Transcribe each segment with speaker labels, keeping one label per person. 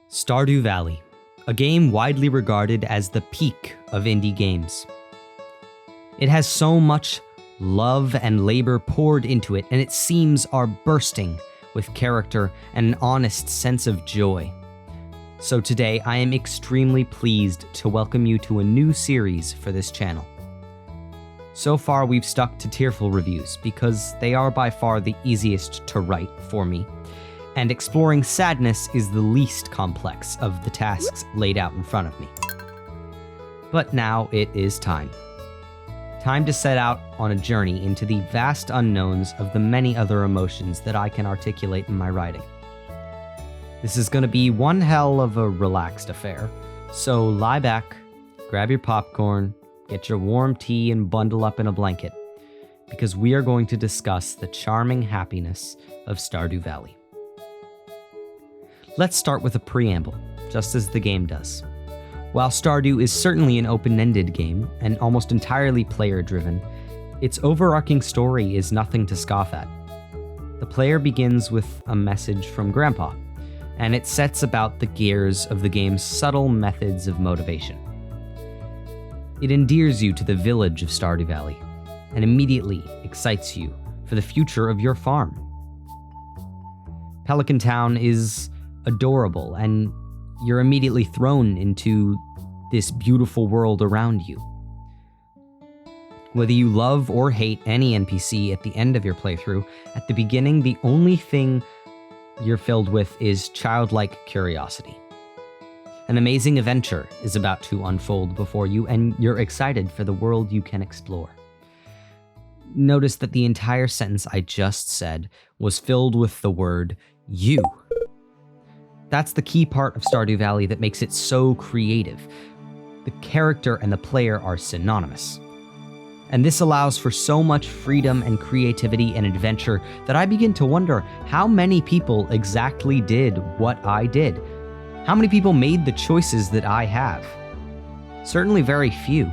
Speaker 1: Stardew Valley, a game widely regarded as the peak of indie games. It has so much love and labor poured into it, and its seams are bursting with character and an honest sense of joy. So today, I am extremely pleased to welcome you to a new series for this channel. So far, we've stuck to Tearful reviews because they are by far the easiest to write for me, and exploring sadness is the least complex of the tasks laid out in front of me. But now it is time. Time to set out on a journey into the vast unknowns of the many other emotions that I can articulate in my writing. This is going to be one hell of a relaxed affair, so lie back, grab your popcorn, get your warm tea, and bundle up in a blanket, because we are going to discuss the charming happiness of Stardew Valley. Let's start with a preamble, just as the game does. While Stardew is certainly an open-ended game, and almost entirely player-driven, its overarching story is nothing to scoff at. The player begins with a message from Grandpa, and it sets about the gears of the game's subtle methods of motivation. It endears you to the village of Stardew Valley, and immediately excites you for the future of your farm. Pelican Town is adorable, and you're immediately thrown into this beautiful world around you. Whether you love or hate any NPC at the end of your playthrough, at the beginning, the only thing you're filled with is childlike curiosity. An amazing adventure is about to unfold before you, and you're excited for the world you can explore. Notice that the entire sentence I just said was filled with the word you. That's the key part of Stardew Valley that makes it so creative. The character and the player are synonymous. And this allows for so much freedom and creativity and adventure that I begin to wonder how many people exactly did what I did. How many people made the choices that I have? Certainly very few.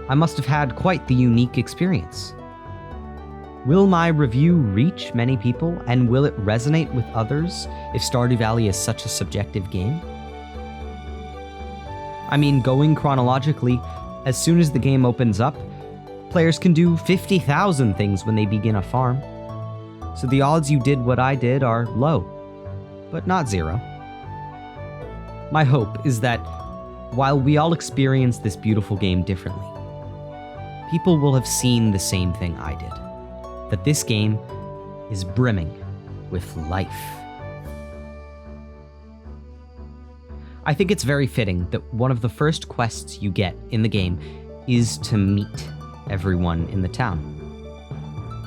Speaker 1: I must have had quite the unique experience. Will my review reach many people, and will it resonate with others if Stardew Valley is such a subjective game? I mean, going chronologically, as soon as the game opens up, players can do 50,000 things when they begin a farm. So the odds you did what I did are low, but not zero. My hope is that while we all experience this beautiful game differently, people will have seen the same thing I did. That this game is brimming with life. I think it's very fitting that one of the first quests you get in the game is to meet everyone in the town.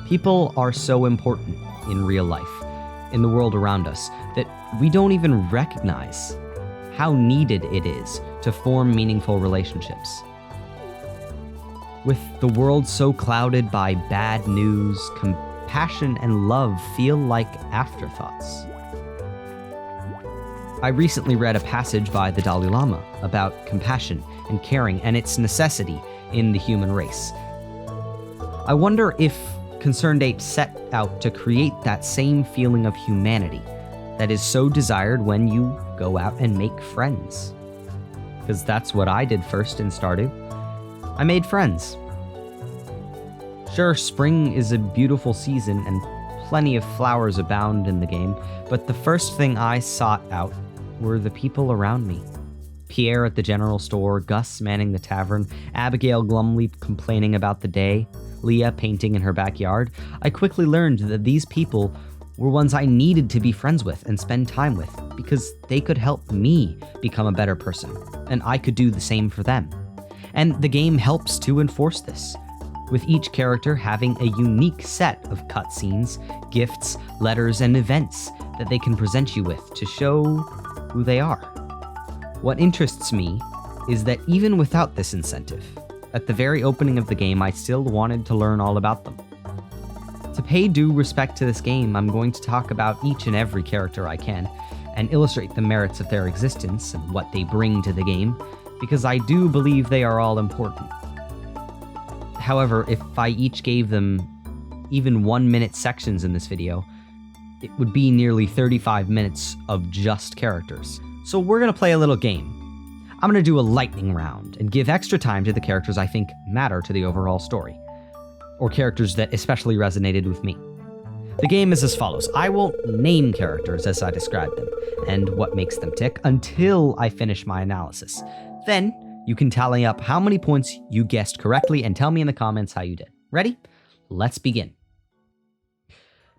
Speaker 1: People are so important in real life, in the world around us, that we don't even recognize how needed it is to form meaningful relationships. With the world so clouded by bad news, compassion and love feel like afterthoughts. I recently read a passage by the Dalai Lama about compassion and caring and its necessity in the human race. I wonder if Concerned Ape set out to create that same feeling of humanity that is so desired when you go out and make friends. Because that's what I did first in Stardew. I made friends. Sure, spring is a beautiful season and plenty of flowers abound in the game, but the first thing I sought out were the people around me. Pierre at the general store, Gus manning the tavern, Abigail glumly complaining about the day, Leah painting in her backyard. I quickly learned that these people were ones I needed to be friends with and spend time with, because they could help me become a better person, and I could do the same for them. And the game helps to enforce this, with each character having a unique set of cutscenes, gifts, letters, and events that they can present you with to show who they are. What interests me is that even without this incentive, at the very opening of the game, I still wanted to learn all about them. To pay due respect to this game, I'm going to talk about each and every character I can, and illustrate the merits of their existence and what they bring to the game, because I do believe they are all important. However, if I each gave them even 1-minute sections in this video, it would be nearly 35 minutes of just characters. So we're gonna play a little game. I'm gonna do a lightning round and give extra time to the characters I think matter to the overall story, or characters that especially resonated with me. The game is as follows. I will name characters as I describe them, and what makes them tick, until I finish my analysis. Then, you can tally up how many points you guessed correctly and tell me in the comments how you did. Ready? Let's begin.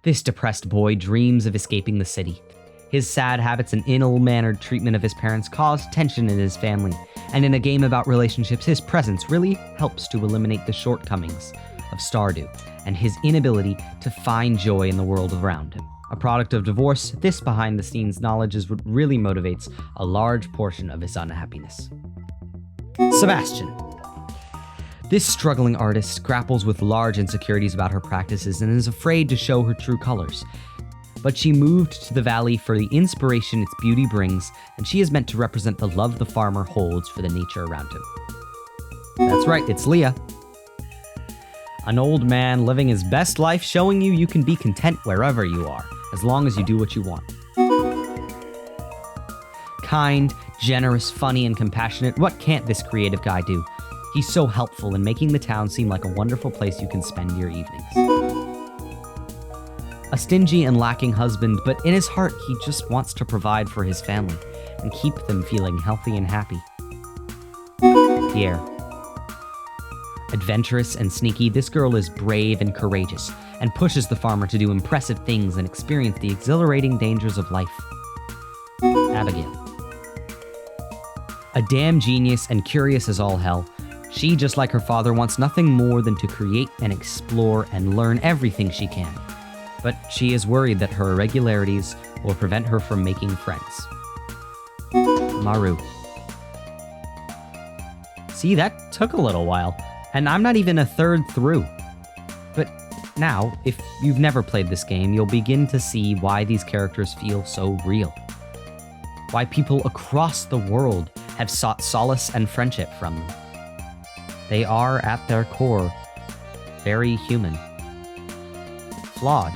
Speaker 1: This depressed boy dreams of escaping the city. His sad habits and ill-mannered treatment of his parents cause tension in his family, and in a game about relationships, his presence really helps to eliminate the shortcomings of Stardew and his inability to find joy in the world around him. A product of divorce, this behind-the-scenes knowledge is what really motivates a large portion of his unhappiness. Sebastian. This struggling artist grapples with large insecurities about her practices and is afraid to show her true colors. But she moved to the valley for the inspiration its beauty brings, and she is meant to represent the love the farmer holds for the nature around him. That's right, it's Leah. An old man living his best life, showing you can be content wherever you are, as long as you do what you want. Kind, generous, funny, and compassionate, what can't this creative guy do? He's so helpful in making the town seem like a wonderful place you can spend your evenings. A stingy and lacking husband, but in his heart, he just wants to provide for his family and keep them feeling healthy and happy. Pierre. Adventurous and sneaky, this girl is brave and courageous and pushes the farmer to do impressive things and experience the exhilarating dangers of life. Abigail. A damn genius and curious as all hell, she, just like her father, wants nothing more than to create and explore and learn everything she can. But she is worried that her irregularities will prevent her from making friends. Maru. See, that took a little while, and I'm not even a third through. But now, if you've never played this game, you'll begin to see why these characters feel so real. Why people across the world have sought solace and friendship from them. They are, at their core, very human. Flawed,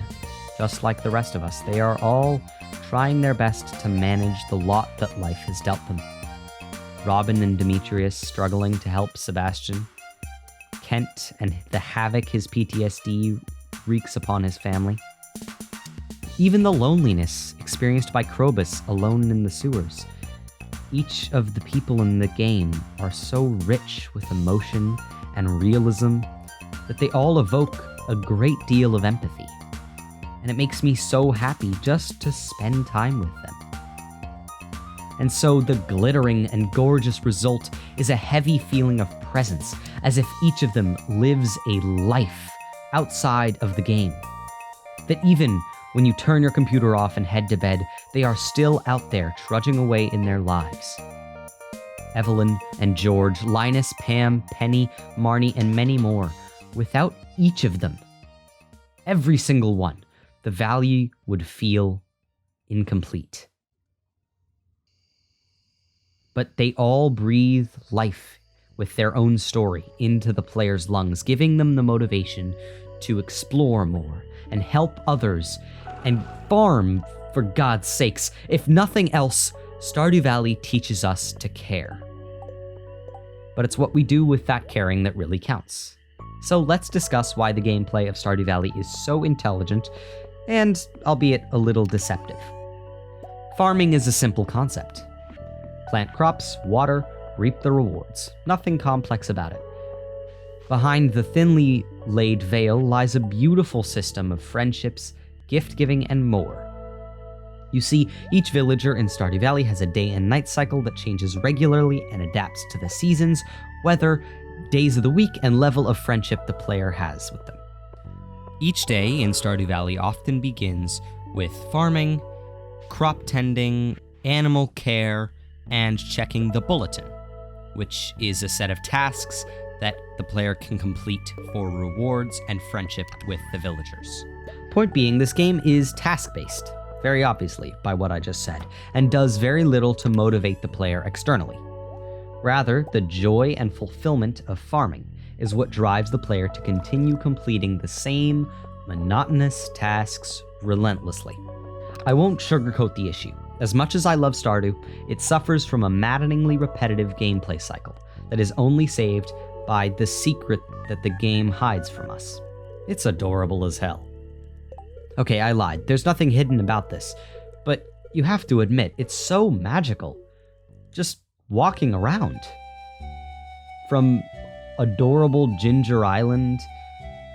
Speaker 1: just like the rest of us. They are all trying their best to manage the lot that life has dealt them. Robin and Demetrius struggling to help Sebastian. Kent and the havoc his PTSD wreaks upon his family. Even the loneliness experienced by Krobus alone in the sewers. Each of the people in the game are so rich with emotion and realism that they all evoke a great deal of empathy. And it makes me so happy just to spend time with them. And so the glittering and gorgeous result is a heavy feeling of presence, as if each of them lives a life outside of the game. That even when you turn your computer off and head to bed, they are still out there trudging away in their lives. Evelyn and George, Linus, Pam, Penny, Marnie, and many more. Without each of them, every single one, the valley would feel incomplete. But they all breathe life with their own story into the player's lungs, giving them the motivation to explore more and help others and farm, for God's sakes. If nothing else, Stardew Valley teaches us to care. But it's what we do with that caring that really counts. So let's discuss why the gameplay of Stardew Valley is so intelligent and, albeit a little deceptive. Farming is a simple concept. Plant crops, water, reap the rewards. Nothing complex about it. Behind the thinly laid veil lies a beautiful system of friendships, gift-giving, and more. You see, each villager in Stardew Valley has a day and night cycle that changes regularly and adapts to the seasons, weather, days of the week, and level of friendship the player has with them. Each day in Stardew Valley often begins with farming, crop tending, animal care, and checking the bulletin, which is a set of tasks that the player can complete for rewards and friendship with the villagers. Point being, this game is task-based, very obviously, by what I just said, and does very little to motivate the player externally. Rather, the joy and fulfillment of farming is what drives the player to continue completing the same monotonous tasks relentlessly. I won't sugarcoat the issue. As much as I love Stardew, it suffers from a maddeningly repetitive gameplay cycle that is only saved by the secret that the game hides from us. It's adorable as hell. Okay, I lied. There's nothing hidden about this, but you have to admit, it's so magical. Just walking around. From adorable Ginger Island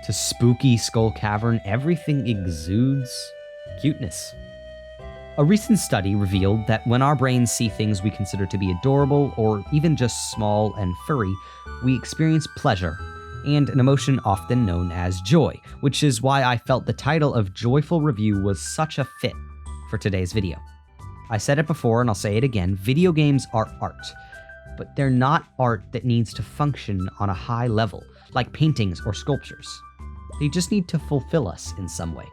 Speaker 1: to spooky Skull Cavern, everything exudes cuteness. A recent study revealed that when our brains see things we consider to be adorable or even just small and furry, we experience pleasure and an emotion often known as joy, which is why I felt the title of Joyful Review was such a fit for today's video. I said it before and I'll say it again, video games are art, but they're not art that needs to function on a high level, like paintings or sculptures. They just need to fulfill us in some way.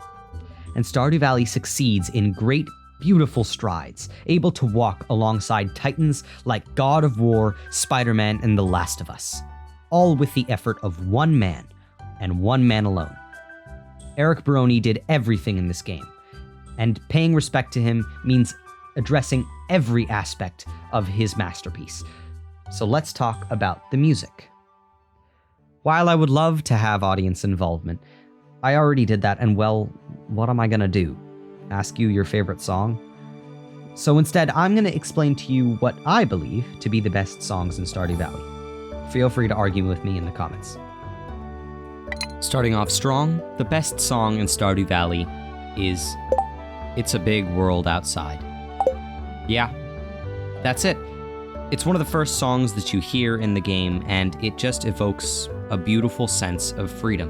Speaker 1: And Stardew Valley succeeds in great, beautiful strides, able to walk alongside titans like God of War, Spider-Man, and The Last of Us, all with the effort of one man, and one man alone. Eric Barone did everything in this game, and paying respect to him means addressing every aspect of his masterpiece. So let's talk about the music. While I would love to have audience involvement, I already did that, and well, what am I gonna do? Ask you your favorite song? So instead, I'm gonna explain to you what I believe to be the best songs in Stardew Valley. Feel free to argue with me in the comments. Starting off strong, the best song in Stardew Valley is It's a Big World Outside. Yeah, that's it. It's one of the first songs that you hear in the game, and it just evokes a beautiful sense of freedom.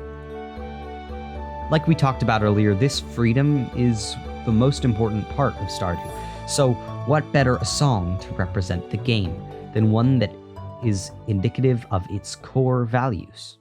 Speaker 1: Like we talked about earlier, this freedom is the most important part of Stardew. So what better a song to represent the game than one that is indicative of its core values?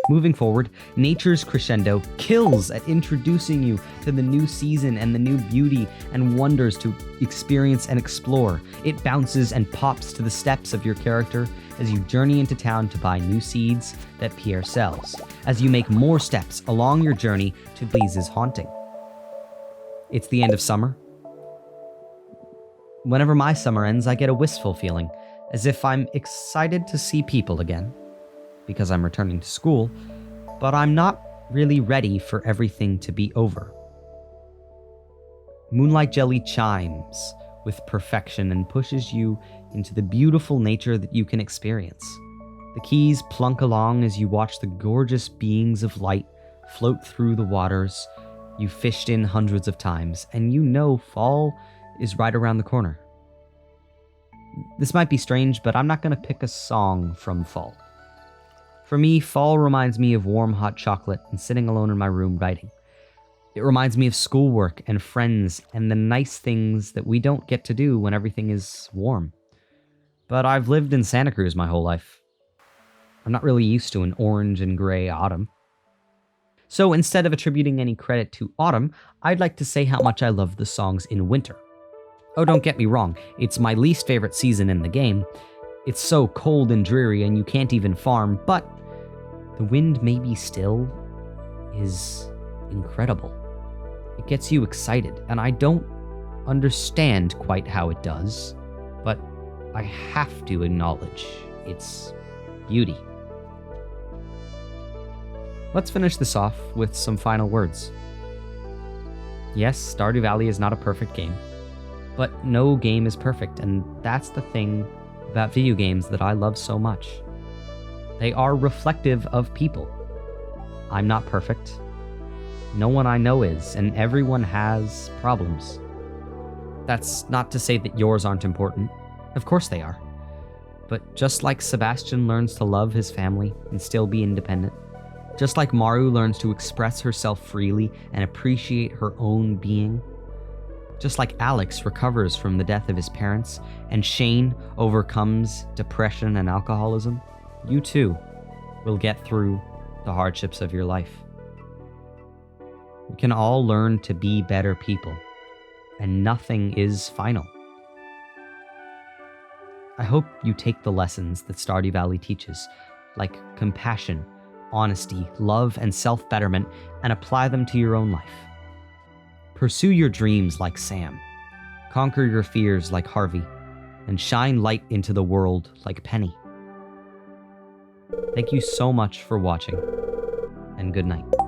Speaker 1: Moving forward, nature's crescendo kills at introducing you to the new season and the new beauty and wonders to experience and explore. It bounces and pops to the steps of your character as you journey into town to buy new seeds that Pierre sells, as you make more steps along your journey to Blease's haunting. It's the end of summer. Whenever my summer ends, I get a wistful feeling, as if I'm excited to see people again, because I'm returning to school, but I'm not really ready for everything to be over. Moonlight Jelly chimes with perfection and pushes you into the beautiful nature that you can experience. The keys plunk along as you watch the gorgeous beings of light float through the waters you fished in hundreds of times, and you know fall is right around the corner. This might be strange, but I'm not going to pick a song from fall. For me, fall reminds me of warm hot chocolate and sitting alone in my room writing. It reminds me of schoolwork and friends and the nice things that we don't get to do when everything is warm. But I've lived in Santa Cruz my whole life. I'm not really used to an orange and gray autumn. So instead of attributing any credit to autumn, I'd like to say how much I love the songs in winter. Oh, don't get me wrong, it's my least favorite season in the game. It's so cold and dreary and you can't even farm, but the wind maybe still is incredible. It gets you excited, and I don't understand quite how it does, but I have to acknowledge its beauty. Let's finish this off with some final words. Yes, Stardew Valley is not a perfect game, but no game is perfect, and that's the thing about video games that I love so much. They are reflective of people. I'm not perfect. No one I know is, and everyone has problems. That's not to say that yours aren't important. Of course they are. But just like Sebastian learns to love his family and still be independent, just like Maru learns to express herself freely and appreciate her own being, just like Alex recovers from the death of his parents and Shane overcomes depression and alcoholism, you too will get through the hardships of your life. We can all learn to be better people, and nothing is final. I hope you take the lessons that Stardew Valley teaches, like compassion, honesty, love, and self-betterment, and apply them to your own life. Pursue your dreams like Sam. Conquer your fears like Harvey. And shine light into the world like Penny. Thank you so much for watching, and good night.